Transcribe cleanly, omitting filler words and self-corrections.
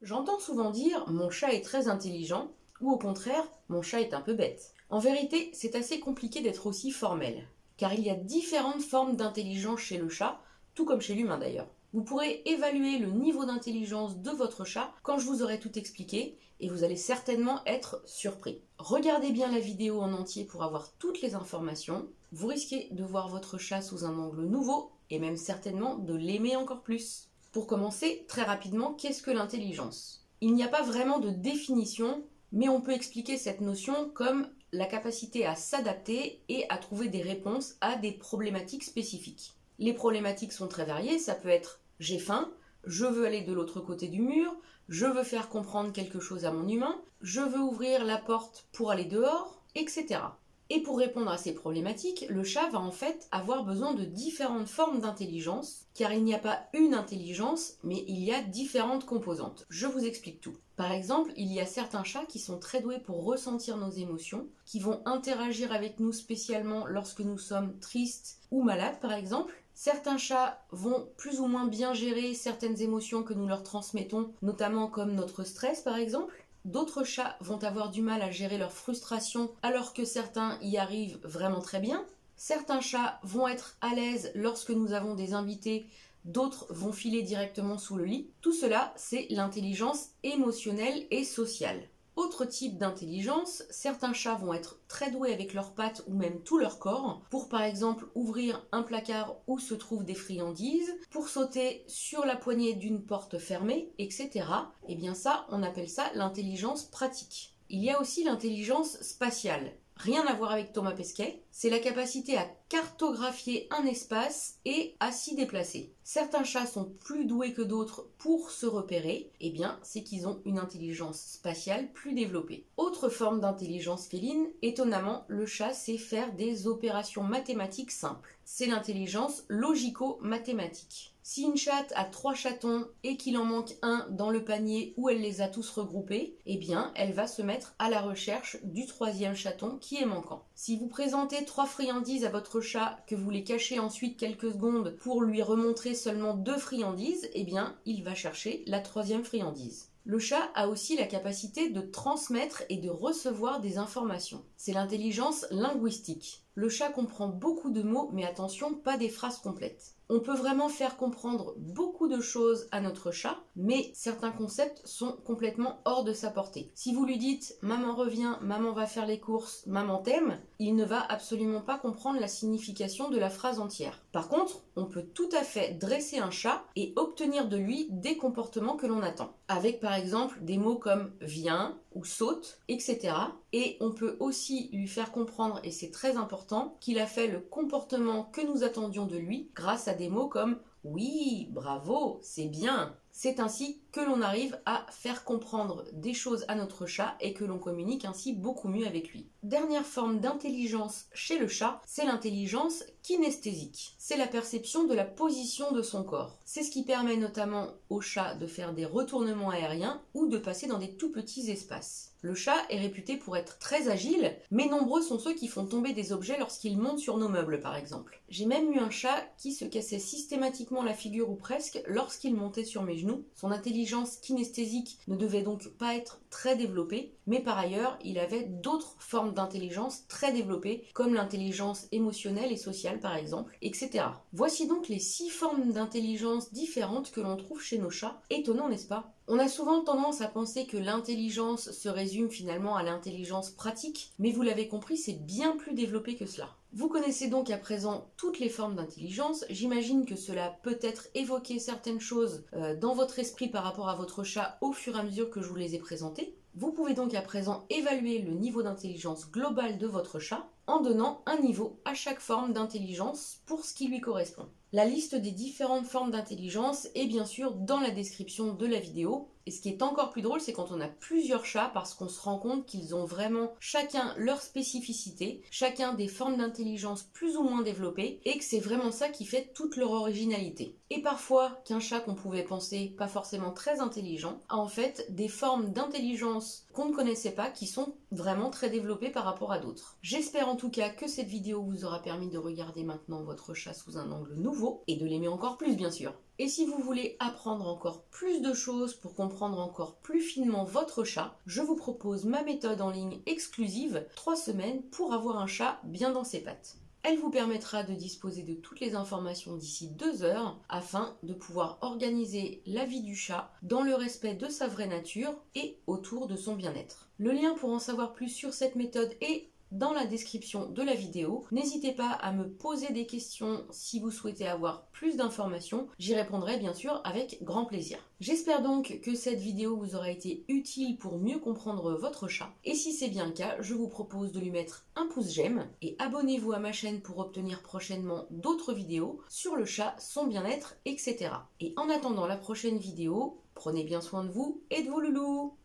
J'entends souvent dire mon chat est très intelligent ou au contraire mon chat est un peu bête. En vérité, c'est assez compliqué d'être aussi formel, car il y a différentes formes d'intelligence chez le chat, tout comme chez l'humain d'ailleurs. Vous pourrez évaluer le niveau d'intelligence de votre chat quand je vous aurai tout expliqué et vous allez certainement être surpris. Regardez bien la vidéo en entier pour avoir toutes les informations. Vous risquez de voir votre chat sous un angle nouveau et même certainement de l'aimer encore plus. Pour commencer, très rapidement, qu'est-ce que l'intelligence ? Il n'y a pas vraiment de définition, mais on peut expliquer cette notion comme la capacité à s'adapter et à trouver des réponses à des problématiques spécifiques. Les problématiques sont très variées, ça peut être j'ai faim, je veux aller de l'autre côté du mur, je veux faire comprendre quelque chose à mon humain, je veux ouvrir la porte pour aller dehors, etc. Et pour répondre à ces problématiques, le chat va en fait avoir besoin de différentes formes d'intelligence, car il n'y a pas une intelligence, mais il y a différentes composantes. Je vous explique tout. Par exemple, il y a certains chats qui sont très doués pour ressentir nos émotions, qui vont interagir avec nous spécialement lorsque nous sommes tristes ou malades par exemple. Certains chats vont plus ou moins bien gérer certaines émotions que nous leur transmettons, notamment comme notre stress par exemple. D'autres chats vont avoir du mal à gérer leur frustration alors que certains y arrivent vraiment très bien. Certains chats vont être à l'aise lorsque nous avons des invités, d'autres vont filer directement sous le lit. Tout cela, c'est l'intelligence émotionnelle et sociale. Autre type d'intelligence, certains chats vont être très doués avec leurs pattes ou même tout leur corps pour par exemple ouvrir un placard où se trouvent des friandises, pour sauter sur la poignée d'une porte fermée, etc. Et bien ça, on appelle ça l'intelligence pratique. Il y a aussi l'intelligence spatiale. Rien à voir avec Thomas Pesquet, c'est la capacité à cartographier un espace et à s'y déplacer. Certains chats sont plus doués que d'autres pour se repérer, et bien c'est qu'ils ont une intelligence spatiale plus développée. Autre forme d'intelligence féline, étonnamment, le chat sait faire des opérations mathématiques simples. C'est l'intelligence logico-mathématique. Si une chatte a 3 chatons et qu'il en manque un dans le panier où elle les a tous regroupés, eh bien elle va se mettre à la recherche du 3e chaton qui est manquant. Si vous présentez 3 friandises à votre chat, que vous les cachez ensuite quelques secondes pour lui remontrer seulement 2 friandises, eh bien il va chercher la 3e friandise. Le chat a aussi la capacité de transmettre et de recevoir des informations. C'est l'intelligence linguistique. Le chat comprend beaucoup de mots, mais attention, pas des phrases complètes. On peut vraiment faire comprendre beaucoup de choses à notre chat, mais certains concepts sont complètement hors de sa portée. Si vous lui dites « maman revient, maman va faire les courses, maman t'aime », il ne va absolument pas comprendre la signification de la phrase entière. Par contre, on peut tout à fait dresser un chat et obtenir de lui des comportements que l'on attend. Avec par exemple des mots comme « viens » ou « saute », etc. Et on peut aussi lui faire comprendre, et c'est très important, qu'il a fait le comportement que nous attendions de lui grâce à des mots comme « oui, bravo, c'est bien ». C'est ainsi que l'on arrive à faire comprendre des choses à notre chat et que l'on communique ainsi beaucoup mieux avec lui. Dernière forme d'intelligence chez le chat, c'est l'intelligence kinesthésique. C'est la perception de la position de son corps. C'est ce qui permet notamment au chat de faire des retournements aériens ou de passer dans des tout petits espaces. Le chat est réputé pour être très agile, mais nombreux sont ceux qui font tomber des objets lorsqu'il monte sur nos meubles par exemple. J'ai même eu un chat qui se cassait systématiquement la figure ou presque lorsqu'il montait sur mes genoux. Son intelligence kinesthésique ne devait donc pas être très développée, mais par ailleurs, il avait d'autres formes d'intelligence très développées, comme l'intelligence émotionnelle et sociale par exemple, etc. Voici donc les 6 formes d'intelligence différentes que l'on trouve chez nos chats. Étonnant, n'est-ce pas ? On a souvent tendance à penser que l'intelligence se résume finalement à l'intelligence pratique, mais vous l'avez compris, c'est bien plus développé que cela. Vous connaissez donc à présent toutes les formes d'intelligence. J'imagine que cela peut être évoqué certaines choses dans votre esprit par rapport à votre chat au fur et à mesure que je vous les ai présentées. Vous pouvez donc à présent évaluer le niveau d'intelligence global de votre chat en donnant un niveau à chaque forme d'intelligence pour ce qui lui correspond. La liste des différentes formes d'intelligence est bien sûr dans la description de la vidéo. Et ce qui est encore plus drôle, c'est quand on a plusieurs chats parce qu'on se rend compte qu'ils ont vraiment chacun leur spécificité, chacun des formes d'intelligence plus ou moins développées et que c'est vraiment ça qui fait toute leur originalité. Et parfois, qu'un chat qu'on pouvait penser pas forcément très intelligent a en fait des formes d'intelligence qu'on ne connaissait pas qui sont vraiment très développées par rapport à d'autres. J'espère en tout cas que cette vidéo vous aura permis de regarder maintenant votre chat sous un angle nouveau et de l'aimer encore plus bien sûr. Et si vous voulez apprendre encore plus de choses pour comprendre encore plus finement votre chat, je vous propose ma méthode en ligne exclusive, 3 semaines pour avoir un chat bien dans ses pattes. Elle vous permettra de disposer de toutes les informations d'ici 2 heures afin de pouvoir organiser la vie du chat dans le respect de sa vraie nature et autour de son bien-être. Le lien pour en savoir plus sur cette méthode est dans la description de la vidéo. N'hésitez pas à me poser des questions si vous souhaitez avoir plus d'informations. J'y répondrai bien sûr avec grand plaisir. J'espère donc que cette vidéo vous aura été utile pour mieux comprendre votre chat. Et si c'est bien le cas, je vous propose de lui mettre un pouce j'aime et abonnez-vous à ma chaîne pour obtenir prochainement d'autres vidéos sur le chat, son bien-être, etc. Et en attendant la prochaine vidéo, prenez bien soin de vous et de vos loulous.